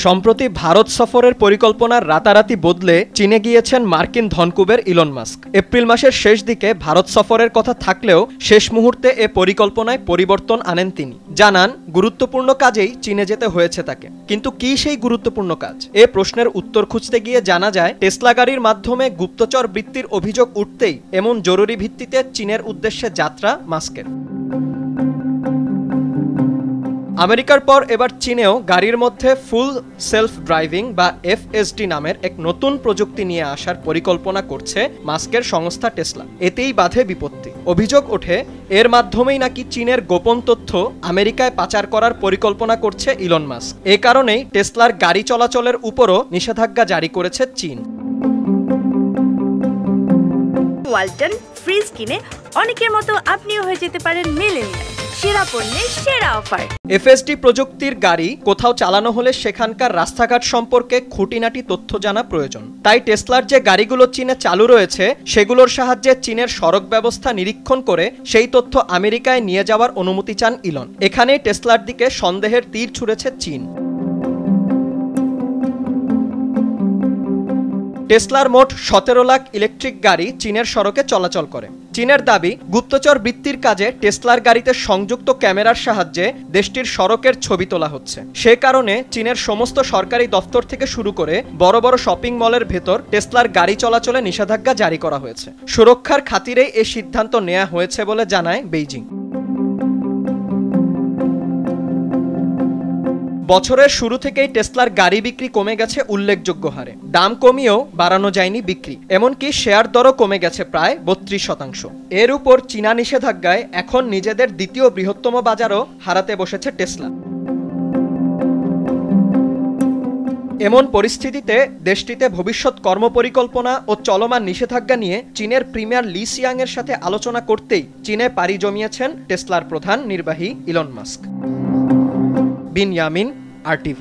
সম্প্রতি ভারত সফরের পরিকল্পনা রাতারাতি বদলে চীনে গিয়েছেন মার্কিন ধনকুবের ইলন মাস্ক। এপ্রিল মাসের শেষ দিকে ভারত সফরের কথা থাকলেও শেষ মুহূর্তে এ পরিকল্পনায় পরিবর্তন আনেন তিনি। জানান, গুরুত্বপূর্ণ কাজেই চীনে যেতে হয়েছে তাকে। কিন্তু কি সেই গুরুত্বপূর্ণ কাজ? এ প্রশ্নের উত্তর খুঁজতে গিয়ে জানা যায়, টেসলা গাড়ির মাধ্যমে গুপ্তচর বৃত্তির অভিযোগ উঠতেই এমন জরুরি ভিত্তিতে চীনের উদ্দেশ্যে যাত্রা মাস্কের। আমেরিকার পর এবার চীনেও গাড়ির মধ্যে ফুল সেলফ ড্রাইভিং বা FSD নামের এক নতুন প্রযুক্তি নিয়ে আসার পরিকল্পনা করছে মাস্কের সংস্থা টেসলা। এতেই বাধে বিপত্তি। অভিযোগ ওঠে, এর মাধ্যমেই নাকি চীনের গোপন তথ্য আমেরিকায় পাচার করার পরিকল্পনা করছে ইলন মাস্ক। এ কারণেই টেসলার গাড়ি চলাচলের উপরও নিষেধাজ্ঞা জারি করেছে চীন। ওয়ালটন ফ্রিজ কিনে অনেকের মতো আপনিও হয়ে যেতে পারেন মিলেনিয়াল। সেরা পণ্যের সেরা অফার। FSD প্রযুক্তির গাড়ি কোথাও চালানো হলে সেখানকার রাস্তাঘাট সম্পর্কে খুঁটিনাটি তথ্য জানা প্রয়োজন। তাই টেসলার যে গাড়িগুলো চীনে চালু রয়েছে সেগুলোর সাহায্যে চীনের সড়ক ব্যবস্থা নিরীক্ষণ করে সেই তথ্য আমেরিকায় নিয়ে যাওয়ার অনুমতি চান ইলন। এখানেই টেসলার দিকে সন্দেহের তীর ছুঁড়েছে চীন। টেসলার মোট 17 লাখ ইলেকট্রিক গাড়ি চীনের সড়কে চলাচল করে। চীনের দাবি, গুপ্তচর বৃত্তির কাজে টেসলার গাড়িতে সংযুক্ত ক্যামেরার সাহায্যে দেশটির সড়কের ছবি তোলা হচ্ছে। সে কারণে চীনের সমস্ত সরকারি দফতর থেকে শুরু করে বড় বড় শপিং মলের ভেতর টেসলার গাড়ি চলাচলে নিষেধাজ্ঞা জারি করা হয়েছে। সুরক্ষার খাতিরেই এই সিদ্ধান্ত নেওয়া হয়েছে বলে জানায় বেইজিং। বছরের শুরু থেকেই টেসলার গাড়ি বিক্রি কমে গেছে উল্লেখযোগ্য হারে। দাম কমিয়েও বাড়ানো যায়নি বিক্রি, এমনকি শেয়ার দরও কমে গেছে প্রায় 32%। এর উপর চীনা নিষেধাজ্ঞায় এখন নিজেদের দ্বিতীয় বৃহত্তম বাজারও হারাতে বসেছে টেসলা। এমন পরিস্থিতিতে দেশটিতে ভবিষ্যৎ কর্মপরিকল্পনা ও চলমান নিষেধাজ্ঞা নিয়ে চীনের প্রিমিয়ার লি সিয়াংয়ের সাথে আলোচনা করতেই চীনে পাড়ি জমিয়েছেন টেসলার প্রধান নির্বাহী ইলন মাস্ক। বিন ইয়ামিন, RTV।